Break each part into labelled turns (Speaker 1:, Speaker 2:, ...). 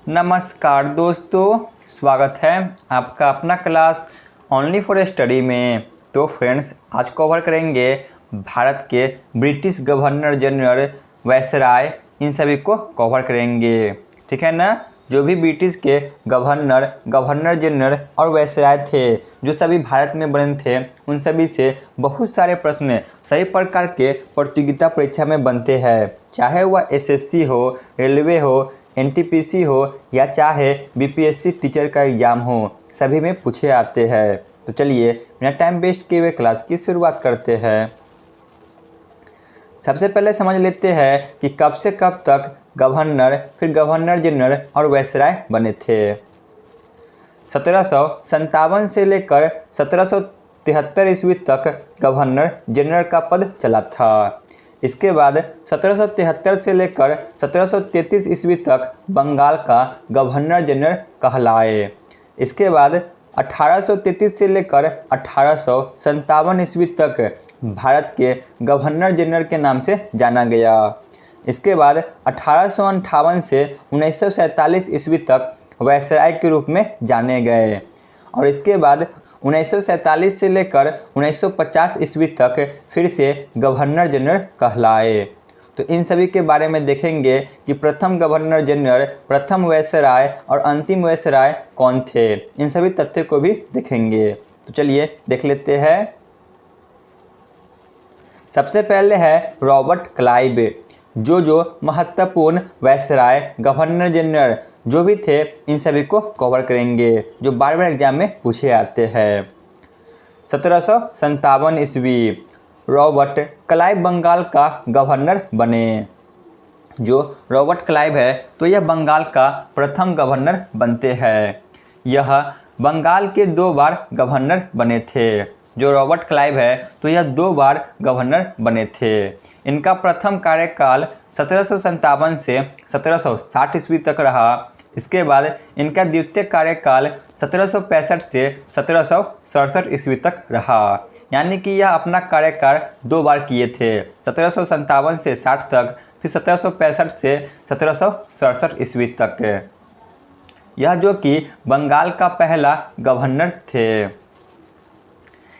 Speaker 1: नमस्कार दोस्तों, स्वागत है आपका अपना क्लास ओनली फॉर स्टडी में। तो फ्रेंड्स, आज कवर करेंगे भारत के ब्रिटिश गवर्नर जनरल वायसराय, इन सभी को कवर करेंगे। ठीक है ना। जो भी ब्रिटिश के गवर्नर जनरल और वायसराय थे, जो सभी भारत में बने थे, उन सभी से बहुत सारे प्रश्न सभी प्रकार के प्रतियोगिता परीक्षा में बनते हैं। चाहे वह एसएससी हो, रेलवे हो, एनटीपीसी हो या चाहे बीपीएससी टीचर का एग्ज़ाम हो, सभी में पूछे आते हैं। तो चलिए बिना टाइम वेस्ट किए हुए क्लास की शुरुआत करते हैं। सबसे पहले समझ लेते हैं कि कब से कब तक गवर्नर, फिर गवर्नर जनरल और वायसराय बने थे। 1757 से लेकर 1773 ईस्वी तक गवर्नर जनरल का पद चला था। इसके बाद 1773 से लेकर 1733 ईस्वी तक बंगाल का गवर्नर जनरल कहलाए। इसके बाद 1833 से लेकर 1857 ईस्वी तक भारत के गवर्नर जनरल के नाम से जाना गया। इसके बाद 1858 से 1947 ईस्वी तक वायसराय के रूप में जाने गए और इसके बाद 1947 से लेकर 1950 ईस्वी तक फिर से गवर्नर जनरल कहलाए। तो इन सभी के बारे में देखेंगे कि प्रथम गवर्नर जनरल, प्रथम वायसराय और अंतिम वायसराय कौन थे। इन सभी तथ्य को भी देखेंगे। तो चलिए देख लेते हैं। सबसे पहले है रॉबर्ट क्लाइव। जो महत्वपूर्ण वायसराय, गवर्नर जनरल जो भी थे, इन सभी को कवर करेंगे, जो बार बार एग्जाम में पूछे आते हैं। 1757 ईस्वी रॉबर्ट क्लाइव बंगाल का गवर्नर बने। जो रॉबर्ट क्लाइव है, तो यह बंगाल का प्रथम गवर्नर बनते हैं। यह बंगाल के 2 बार गवर्नर बने थे। जो रॉबर्ट क्लाइव है, तो यह 2 बार गवर्नर बने थे। इनका प्रथम कार्यकाल 1757 से 1760 ईस्वी तक रहा। इसके बाद इनका द्वितीय कार्यकाल 1765 से 1767 ईस्वी तक रहा। यानी कि यह अपना कार्यकाल 2 बार किए थे, 1757 से 60 तक, फिर 1765 से 1767 ईस्वी तक। यह जो कि बंगाल का पहला गवर्नर थे।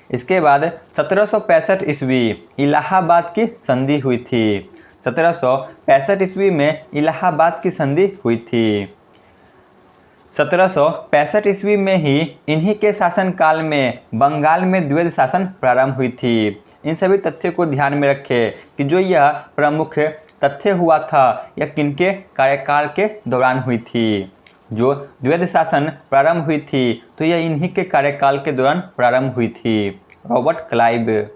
Speaker 1: इसके बाद 1765 ईस्वी इलाहाबाद की संधि हुई थी। 1765 ईस्वी में इलाहाबाद की संधि हुई थी। 1765 ईस्वी में ही इन्हीं के शासनकाल में बंगाल में द्वैध शासन प्रारंभ हुई थी। इन सभी तथ्यों को ध्यान में रखें कि जो यह प्रमुख तथ्य हुआ था, यह किनके कार्यकाल के दौरान हुई थी। जो द्वैध शासन प्रारंभ हुई थी, तो यह इन्हीं के कार्यकाल के दौरान प्रारंभ हुई थी, रॉबर्ट क्लाइव।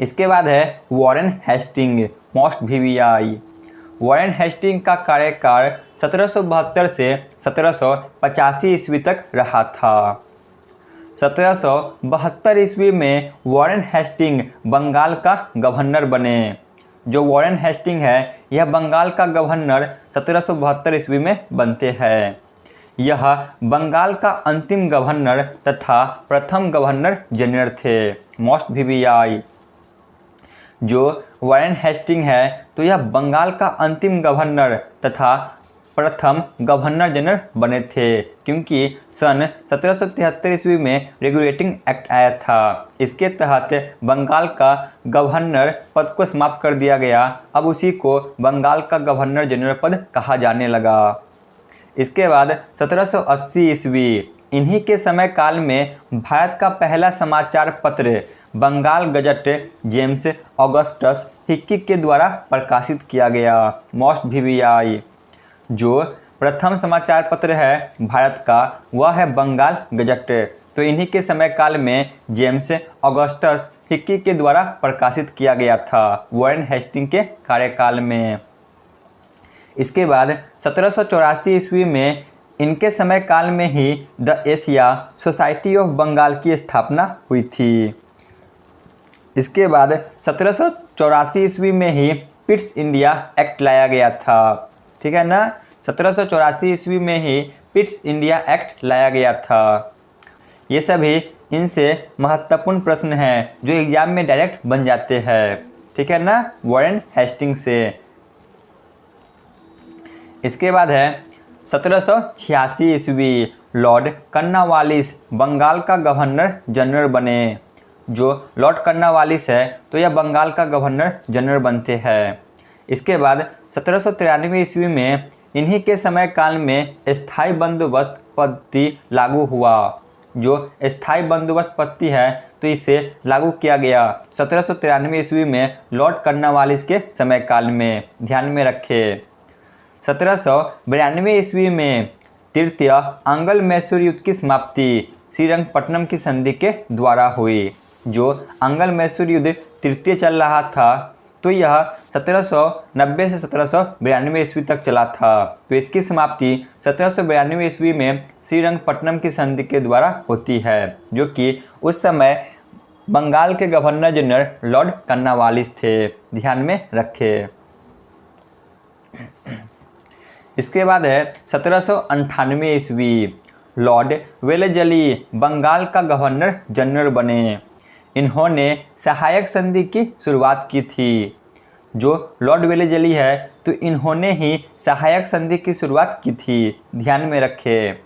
Speaker 1: इसके बाद है Warren Hasting, most VVI. Warren Hasting का कार्यकाल 1772 से 1785 ईस्वी तक रहा था। 1772 ईस्वी में वॉरेन हेस्टिंग बंगाल का गवर्नर बने। जो वॉरेन हेस्टिंग है, यह बंगाल का गवर्नर 1772 ईस्वी में बनते हैं। यह बंगाल का अंतिम गवर्नर तथा प्रथम गवर्नर जनरल थे, मोस्ट वीवीआई। जो वॉरेन हेस्टिंग है, तो यह बंगाल का अंतिम गवर्नर तथा प्रथम गवर्नर जनरल बने थे, क्योंकि सन 1773 ईस्वी में रेगुलेटिंग एक्ट आया था। इसके तहत बंगाल का गवर्नर पद को समाप्त कर दिया गया। अब उसी को बंगाल का गवर्नर जनरल पद कहा जाने लगा। इसके बाद 1780 ईस्वी, इन्हीं के समय काल में भारत का पहला समाचार पत्र Bengal Gazette James Augustus Hicky के द्वारा प्रकाशित किया गया, मोस्ट वीवीआई। जो प्रथम समाचार पत्र है भारत का, वह है बंगाल गजट। तो इन्हीं के समय काल में जेम्स ऑगस्टस हिक्की के द्वारा प्रकाशित किया गया था, वॉरेन हेस्टिंग के कार्यकाल में। इसके बाद 1784 ईस्वी में इनके समय काल में ही the Asia Society of Bengal की स्थापना हुई थी। इसके बाद 1784 ईस्वी में ही पिट्स इंडिया एक्ट लाया गया था। ठीक है ना। 1784 ईस्वी में ही पिट्स इंडिया एक्ट लाया गया था। ये सभी इनसे महत्वपूर्ण प्रश्न हैं जो एग्जाम में डायरेक्ट बन जाते हैं। ठीक है ना, वॉरेन हेस्टिंग से। इसके बाद है 1786 ईस्वी लॉर्ड कर्नवालिस बंगाल का गवर्नर जनरल बने। जो लॉर्ड कर्नवालिस है तो यह बंगाल का गवर्नर जनरल बनते हैं। इसके बाद 1793 ईस्वी में इन्हीं के समय काल में स्थायी बंदोबस्त पद्धति लागू हुआ। जो स्थायी बंदोबस्त पद्धति है तो इसे लागू किया गया 1793 ईस्वी में लॉर्ड कर्नवालिस के समय काल में, ध्यान में रखें। 1792 ईस्वी में तृतीय आंग्ल मैसूर युद्ध की समाप्ति श्रीरंगपट्टनम की संधि के द्वारा हुई। जो आंग्ल मैसूर युद्ध तृतीय चल रहा था तो यह 1790 से 1792 ईस्वी तक चला था। तो इसकी समाप्ति 1792 ईस्वी में श्रीरंगपट्टनम की संधि के द्वारा होती है, जो कि उस समय बंगाल के गवर्नर जनरल लॉर्ड कर्नवालिस थे, ध्यान में रखें। इसके बाद है 1798 ईस्वी लॉर्ड वेलेजली बंगाल का गवर्नर जनरल बने। इन्होंने सहायक संधि की शुरुआत की थी। जो लॉर्ड वेलेजली है तो इन्होंने ही सहायक संधि की शुरुआत की थी, ध्यान में रखें।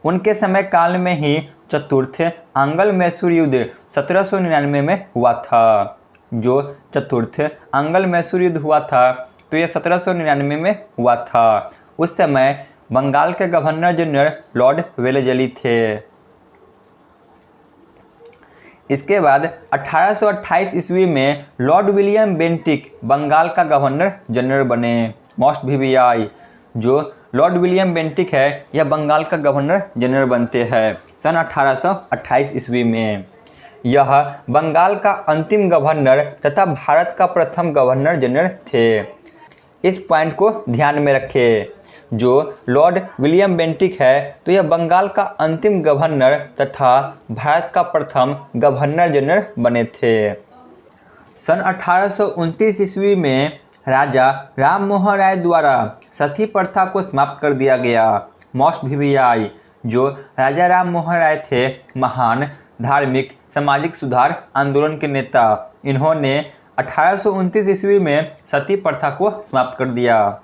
Speaker 1: उनके समय काल में ही चतुर्थ आंग्ल मैसूर युद्ध 1799 में हुआ था। जो चतुर्थ आंग्ल मैसूर युद्ध हुआ था तो यह 1799 में हुआ था। उस समय बंगाल के गवर्नर जनरल लॉर्ड वेलेजली थे। इसके बाद 1828 ईस्वी में लॉर्ड विलियम बेंटिक बंगाल का गवर्नर जनरल बने। Most VVI. जो लॉर्ड विलियम बेंटिक है यह बंगाल का गवर्नर जनरल बनते हैं सन 1828 ईस्वी में। यह बंगाल का अंतिम गवर्नर तथा भारत का प्रथम गवर्नर जनरल थे। इस पॉइंट को ध्यान में रखें। जो लॉर्ड विलियम बेंटिक है तो यह बंगाल का अंतिम गवर्नर तथा भारत का प्रथम गवर्नर जनरल बने थे। सन 1829 ईस्वी में राजा राम मोहन राय द्वारा सती प्रथा को समाप्त कर दिया गया। Most VVI. जो राजा राम मोहन राय थे महान धार्मिक सामाजिक सुधार आंदोलन के नेता। इन्होंने 1829 ईस्वी में सती प्रथा को समाप्त कर दिया।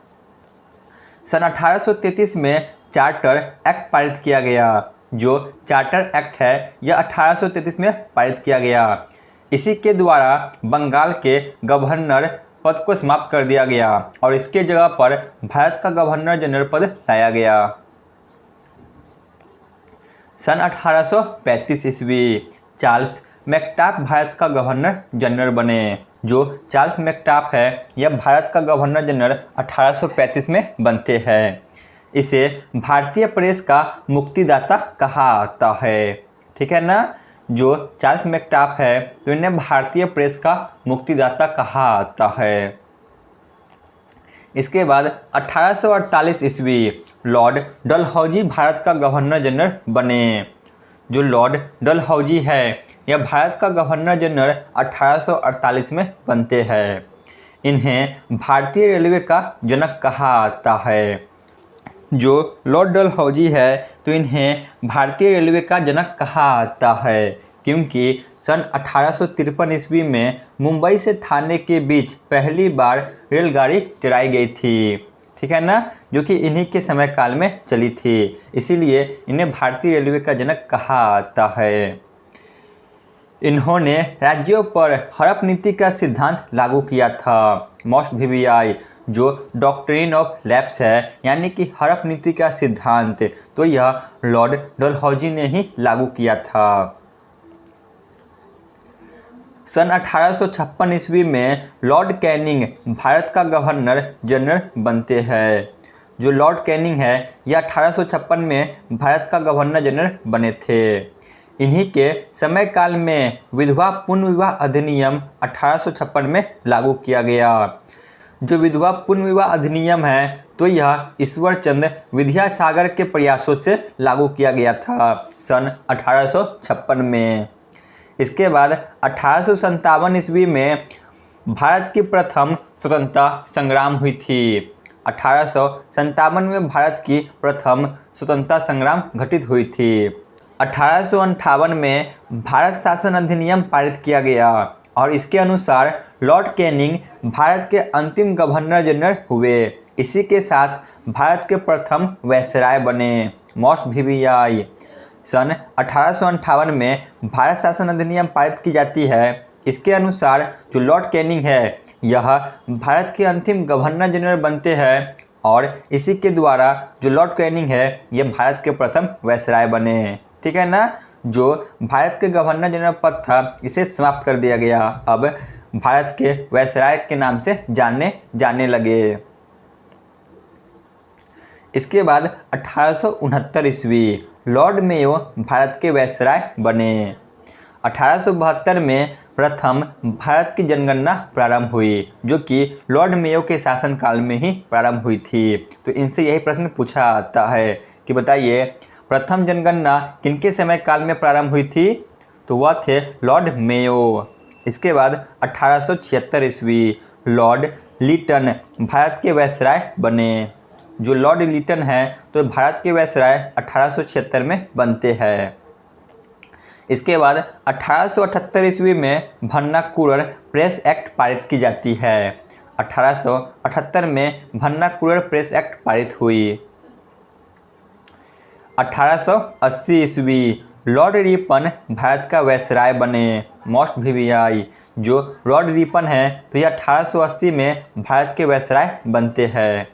Speaker 1: सन 1833 में चार्टर एक्ट पारित किया गया। जो चार्टर एक्ट है यह 1833 में पारित किया गया। इसी के द्वारा बंगाल के गवर्नर पद को समाप्त कर दिया गया और इसके जगह पर भारत का गवर्नर जनरल पद लाया गया। सन 1835 ईस्वी चार्ल्स मैकटाफ भारत का गवर्नर जनरल बने। जो चार्ल्स मैकटाफ है यह भारत का गवर्नर जनरल 1835 में बनते हैं। इसे भारतीय प्रेस का मुक्तिदाता कहा आता है, ठीक है ना। जो चार्ल्स मैकटाफ है तो इन्हें भारतीय प्रेस का मुक्तिदाता कहा आता है। इसके बाद 1848 ईस्वी लॉर्ड डलहौजी भारत का गवर्नर जनरल बने। जो लॉर्ड डलहौजी है यह भारत का गवर्नर जनरल 1848 में बनते हैं। इन्हें भारतीय रेलवे का जनक कहा आता है। जो लॉर्ड डलहौजी है तो इन्हें भारतीय रेलवे का जनक कहा आता है क्योंकि सन 1853 ईस्वी में मुंबई से थाने के बीच पहली बार रेलगाड़ी चलाई गई थी, ठीक है ना, जो कि इन्हीं के समय काल में चली थी। इसीलिए इन्हें भारतीय रेलवे का जनक कहा आता है। इन्होंने राज्यों पर हड़प नीति का सिद्धांत लागू किया था। Most VVI. जो डॉक्ट्रिन ऑफ लैप्स है यानी कि हड़प नीति का सिद्धांत, तो यह लॉर्ड डलहौजी ने ही लागू किया था। सन 1856 ईस्वी में लॉर्ड कैनिंग भारत का गवर्नर जनरल बनते हैं। जो लॉर्ड कैनिंग है यह 1856 में भारत का गवर्नर जनरल बने थे। इन्हीं के समय काल में विधवा पुनर्विवाह अधिनियम 1856 में लागू किया गया। जो विधवा पुनर्विवाह अधिनियम है तो यह ईश्वरचंद्र विद्यासागर के प्रयासों से लागू किया गया था सन 1856 में। इसके बाद 1857 ईस्वी में भारत की प्रथम स्वतंत्रता संग्राम हुई थी। 1857 में भारत की प्रथम स्वतंत्रता संग्राम घटित हुई थी। 1858 में भारत शासन अधिनियम पारित किया गया और इसके अनुसार लॉर्ड कैनिंग भारत के अंतिम गवर्नर जनरल हुए। इसी के साथ भारत के प्रथम वायसराय बने। मोस्ट वीवीआई सन 1858 में भारत शासन अधिनियम पारित की जाती है। इसके अनुसार जो लॉर्ड कैनिंग है यह भारत के अंतिम गवर्नर जनरल बनते हैं और इसी के द्वारा जो लॉर्ड कैनिंग है यह भारत के प्रथम वायसराय बने। ठीक है ना। जो भारत के गवर्नर जनरल पद था इसे समाप्त कर दिया गया, अब भारत के वायसराय के नाम से जाने लगे। इसके बाद 1869 ईस्वी लॉर्ड मेयो भारत के वायसराय बने। 1872 में प्रथम भारत की जनगणना प्रारंभ हुई जो कि लॉर्ड मेयो के शासनकाल में ही प्रारंभ हुई थी। तो इनसे यही प्रश्न पूछा आता है कि बताइए प्रथम जनगणना किनके समय काल में प्रारंभ हुई थी, तो वह थे लॉर्ड मेयो। इसके बाद 1876 ईस्वी लॉर्ड लिटन भारत के वायसराय बने। जो लॉर्ड लिटन है तो भारत के वायसराय 1876 में बनते हैं। इसके बाद 1878 ईस्वी में भन्नाकुरर प्रेस एक्ट पारित की जाती है। 1878 में भन्नाकुरर प्रेस एक्ट पारित हुई। 1880 ईस्वी लॉर्ड रिपन भारत का वायसराय बने। मोस्ट वीवीआई जो लॉर्ड रिपन है तो ये 1880 में भारत के वायसराय बनते हैं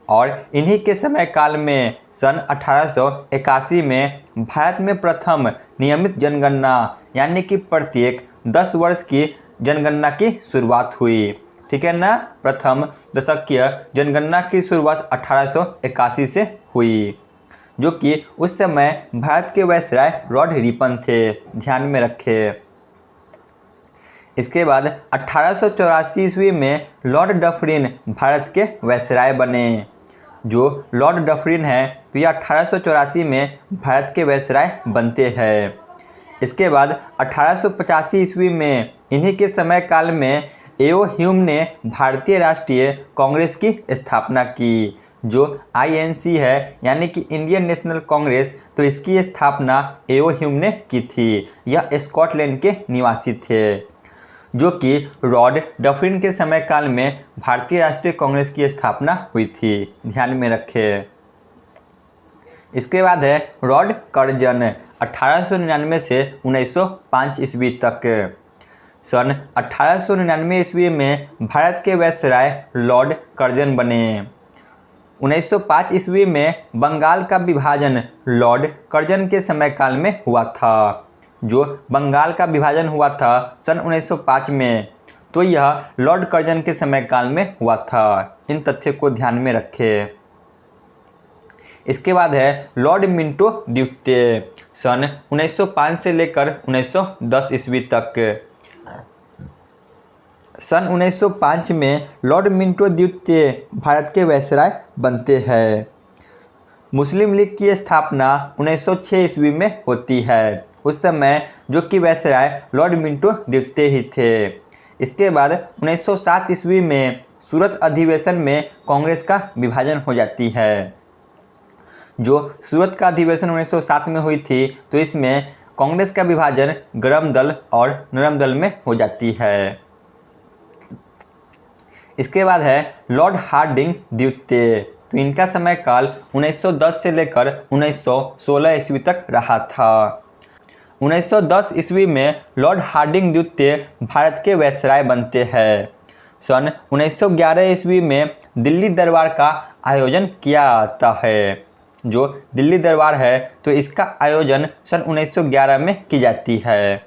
Speaker 1: और इन्हीं के समय काल में सन 1881 में भारत में प्रथम नियमित जनगणना यानी कि प्रत्येक 10 वर्ष की जनगणना की शुरुआत हुई। ठीक है ना। प्रथम दशकीय जनगणना की शुरुआत 1881 से हुई जो कि उस समय भारत के वायसराय लॉर्ड रिपन थे, ध्यान में रखें। इसके बाद 1884 ईस्वी में लॉर्ड डफरिन भारत के वायसराय बने। जो लॉर्ड डफरिन है तो ये 1884 में भारत के वायसराय बनते हैं। इसके बाद 1885 ईस्वी में इन्हीं के समय काल में एओ ह्यूम ने भारतीय राष्ट्रीय कांग्रेस की स्थापना की। जो आईएनसी है यानी कि इंडियन नेशनल कांग्रेस, तो इसकी स्थापना एओ ह्यूम ने की थी। यह स्कॉटलैंड के निवासी थे जो कि लॉर्ड डफरिन के समय काल में भारतीय राष्ट्रीय कांग्रेस की स्थापना हुई थी, ध्यान में रखें। इसके बाद है लॉर्ड कर्जन 1899 से 1905 ईस्वी तक। सन 1899 ईस्वी में भारत के वायसराय लॉर्ड कर्जन बने। 1905 ईस्वी में बंगाल का विभाजन लॉर्ड कर्जन के समय काल में हुआ था। जो बंगाल का विभाजन हुआ था सन 1905 में, तो यह लॉर्ड कर्जन के समय काल में हुआ था। इन तथ्यों को ध्यान में रखें। इसके बाद है लॉर्ड मिंटो द्वितीय सन 1905 से लेकर 1910 ईस्वी तक। सन 1905 में लॉर्ड मिंटो द्वितीय भारत के वायसराय बनते हैं। मुस्लिम लीग की स्थापना 1906 ईस्वी में होती है। उस समय जो कि वायसराय लॉर्ड मिंटो द्वितीय ही थे। इसके बाद 1907 ईस्वी में सूरत अधिवेशन में कांग्रेस का विभाजन हो जाती है। जो सूरत का अधिवेशन 1907 में हुई थी तो इसमें कांग्रेस का विभाजन गर्म दल और नरम दल में हो जाती है। इसके बाद है लॉर्ड हार्डिंग द्वितीय, तो इनका समय काल 1910 से लेकर 1916 ईस्वी तक रहा था। 1910 ईस्वी में लॉर्ड हार्डिंग द्वितीय भारत के वायसराय बनते हैं। सन 1911 ईस्वी में दिल्ली दरबार का आयोजन किया जाता है। जो दिल्ली दरबार है तो इसका आयोजन सन 1911 में की जाती है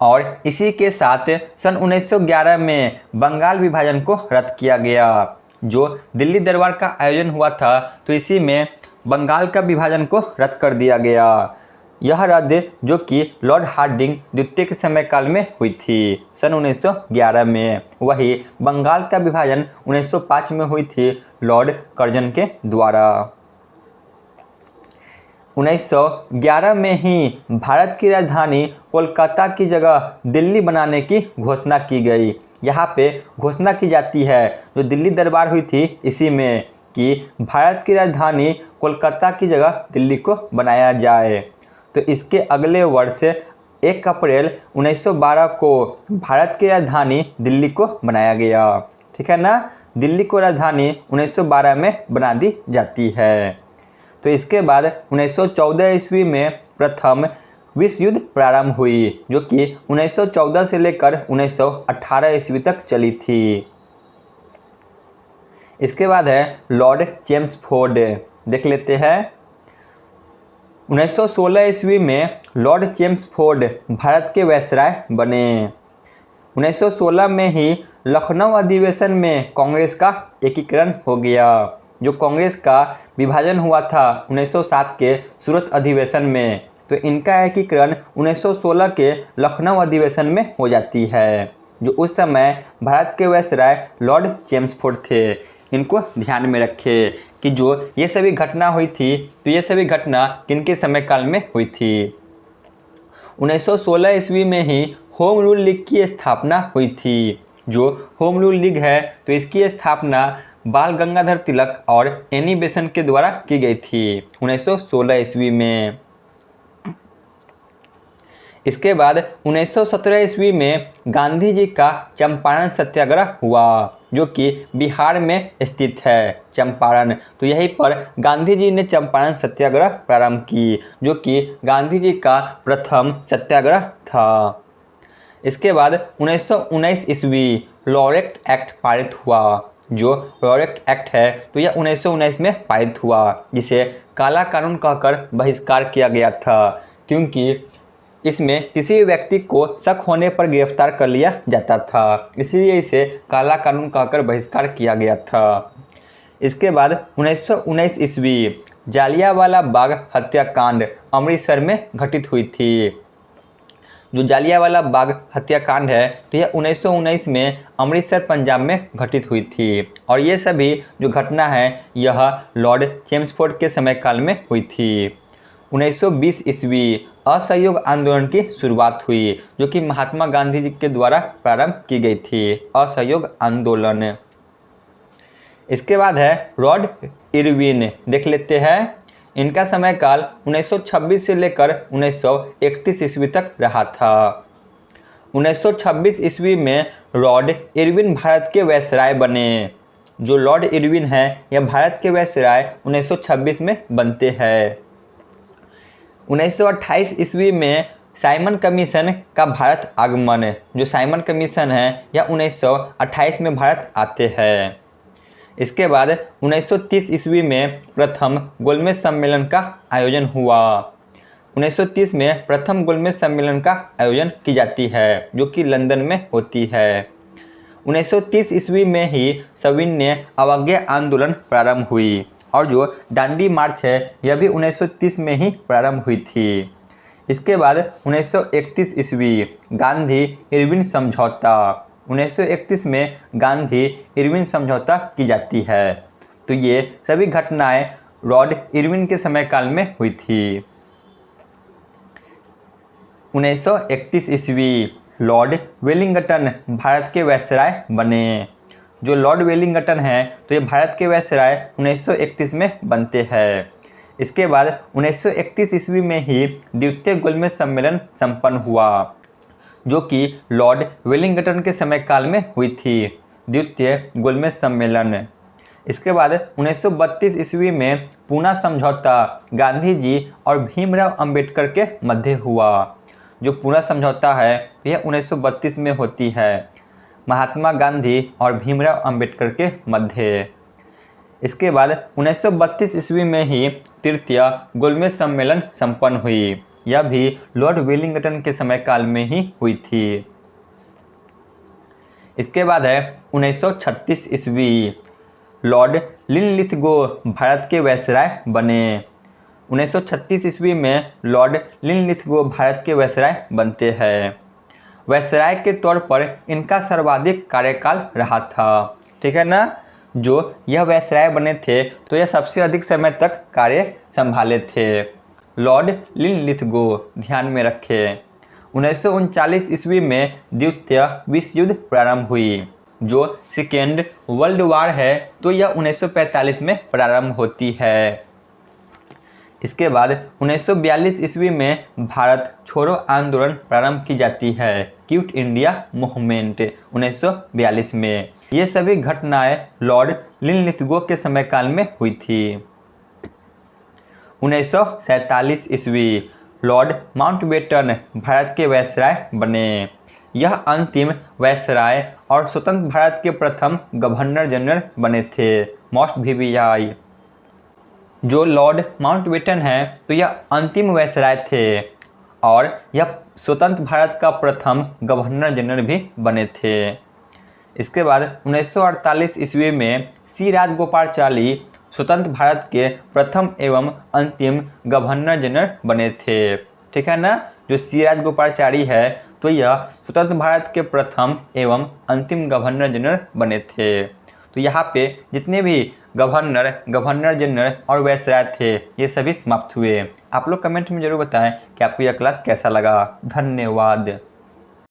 Speaker 1: और इसी के साथ सन 1911 में बंगाल विभाजन को रद्द किया गया। जो दिल्ली दरबार का आयोजन हुआ था तो इसी में बंगाल का विभाजन को रद्द कर दिया गया। यह रद्द जो कि लॉर्ड हार्डिंग द्वितीय के समय काल में हुई थी सन 1911 में। वही बंगाल का विभाजन 1905 में हुई थी लॉर्ड कर्जन के द्वारा। 1911 में ही भारत की राजधानी कोलकाता की जगह दिल्ली बनाने की घोषणा की गई। यहाँ पे घोषणा की जाती है जो दिल्ली दरबार हुई थी इसी में कि भारत की राजधानी कोलकाता की जगह दिल्ली को बनाया जाए। तो इसके अगले वर्ष 1 अप्रैल 1912 को भारत की राजधानी दिल्ली को बनाया गया। ठीक है ना। दिल्ली को राजधानी 1912 में बना दी जाती है। तो इसके बाद 1914 ईस्वी में प्रथम विश्व युद्ध प्रारंभ हुई, जो कि 1914 से लेकर 1918 ईस्वी तक चली थी। इसके बाद है लॉर्ड चेम्सफोर्ड, देख लेते हैं। 1916 ईस्वी में लॉर्ड चेम्सफोर्ड भारत के वायसराय बने। 1916 में ही लखनऊ अधिवेशन में कांग्रेस का एकीकरण हो गया। जो कांग्रेस का विभाजन हुआ था 1907 के सूरत अधिवेशन में, तो इनका एकीकरण 1916 के लखनऊ अधिवेशन में हो जाती है। जो उस समय भारत के वायसराय लॉर्ड चेम्सफोर्ड थे। इनको ध्यान में रखें कि जो ये सभी घटना हुई थी, तो ये सभी घटना किनके समय काल में हुई थी। 1916 ईस्वी में ही होम रूल लीग की स्थापना हुई थी। जो होम रूल लीग है, तो इसकी स्थापना बाल गंगाधर तिलक और एनी बेसेंट के द्वारा की गई थी 1916 ईस्वी में। इसके बाद 1917 ईस्वी में गांधी जी का चंपारण सत्याग्रह हुआ, जो कि बिहार में स्थित है चंपारण। तो यहीं पर गांधी जी ने चंपारण सत्याग्रह प्रारंभ की, जो कि गांधी जी का प्रथम सत्याग्रह था। इसके बाद 1919 ईस्वी लॉरेट एक्ट पारित हुआ। जो लॉरेट एक्ट है, तो यह 1919 में पारित हुआ, जिसे काला कानून कहकर बहिष्कार किया गया था, क्योंकि इसमें किसी भी व्यक्ति को शक होने पर गिरफ्तार कर लिया जाता था, इसलिए इसे काला कानून कहकर बहिष्कार किया गया था। इसके बाद 1919 ईस्वी जालियांवाला बाग हत्याकांड अमृतसर में घटित हुई थी। जो जालियांवाला बाग हत्याकांड है, तो यह 1919 में अमृतसर पंजाब में घटित हुई थी। और ये सभी जो घटना है, यह लॉर्ड चेम्सफोर्ड के समय काल में हुई थी। 1920 ईस्वी असहयोग आंदोलन की शुरुआत हुई, जो कि महात्मा गांधी जी के द्वारा प्रारंभ की गई थी, असहयोग आंदोलन। इसके बाद है लॉर्ड इरविन, देख लेते हैं। इनका समय काल 1926 से लेकर 1931 ईस्वी तक रहा था। 1926 ईस्वी में लॉर्ड इरविन भारत के वायसराय बने। जो लॉर्ड इरविन है, यह भारत के वायसराय 1926 में बनते हैं। 1928 ईस्वी में साइमन कमीशन का भारत आगमन। जो साइमन कमीशन है, यह 1928 में भारत आते हैं। इसके बाद 1930 ईस्वी में प्रथम गोलमेज सम्मेलन का आयोजन हुआ। 1930 में प्रथम गोलमेज सम्मेलन का आयोजन की जाती है, जो कि लंदन में होती है। 1930 ईस्वी में ही सविनय अवज्ञा आंदोलन प्रारंभ हुई, और जो दांडी मार्च है, यह भी 1930 में ही प्रारंभ हुई थी। इसके बाद 1931 ईस्वी गांधी इरविन समझौता। 1931 में गांधी इरविन समझौता की जाती है। तो ये सभी घटनाएं लॉर्ड इरविन के समय काल में हुई थी। 1931 ईस्वी लॉर्ड वेलिंगटन भारत के वायसराय बने। जो लॉर्ड वेलिंगटन है, तो ये भारत के वायसराय 1931 में बनते हैं। इसके बाद 1931 ईस्वी में ही द्वितीय गोलमेज सम्मेलन संपन्न हुआ, जो कि लॉर्ड वेलिंगटन के समय काल में हुई थी, द्वितीय गोलमेज सम्मेलन। इसके बाद 1932 ईस्वी में पूना समझौता गांधी जी और भीमराव अंबेडकर के मध्य हुआ। जो पूना समझौता है, यह 1932 में होती है, महात्मा गांधी और भीमराव अंबेडकर के मध्य। इसके बाद 1932 ईस्वी में ही तृतीय गोलमेज सम्मेलन संपन्न हुई। यह भी लॉर्ड वेलिंगटन के समय काल में ही हुई थी। इसके बाद है 1936 ईस्वी लॉर्ड लिनलिथगो भारत के वायसराय बने। 1936 ईस्वी में लॉर्ड लिनलिथगो भारत के वायसराय बनते हैं। वायसराय के तौर पर इनका सर्वाधिक कार्यकाल रहा था, ठीक है ना। जो यह वायसराय बने थे, तो यह सबसे अधिक समय तक कार्य संभाले थे। लॉर्ड लिनलिथगो, ध्यान में रखें। 1939 ईस्वी में द्वितीय विश्व युद्ध प्रारंभ हुई। जो सेकेंड वर्ल्ड वार है, तो यह 1945 में प्रारंभ होती है। इसके बाद 1942 ईस्वी में भारत छोड़ो आंदोलन प्रारंभ की जाती है, क्विट इंडिया मूवमेंट 1942 में। ये सभी घटनाएं लॉर्ड लिनलिथगो के समय काल में हुई थी। 1947 ईस्वी लॉर्ड माउंटबेटन भारत के वायसराय बने। यह अंतिम वायसराय और स्वतंत्र भारत के प्रथम गवर्नर जनरल बने थे। मोस्ट VVI जो लॉर्ड माउंटबेटन है तो यह अंतिम वायसराय थे और यह स्वतंत्र भारत का प्रथम गवर्नर जनरल भी बने थे। इसके बाद 1948 ईस्वी में सी राजगोपालाचारी स्वतंत्र भारत के प्रथम एवं अंतिम गवर्नर जनरल बने थे। ठीक है ना, जो सी राजगोपालाचारी है तो यह स्वतंत्र भारत के प्रथम एवं अंतिम गवर्नर जनरल बने थे। तो यहाँ पे जितने भी गवर्नर जनरल और वायसराय थे ये सभी समाप्त हुए। आप लोग कमेंट में जरूर बताएं कि आपको यह क्लास कैसा लगा। धन्यवाद।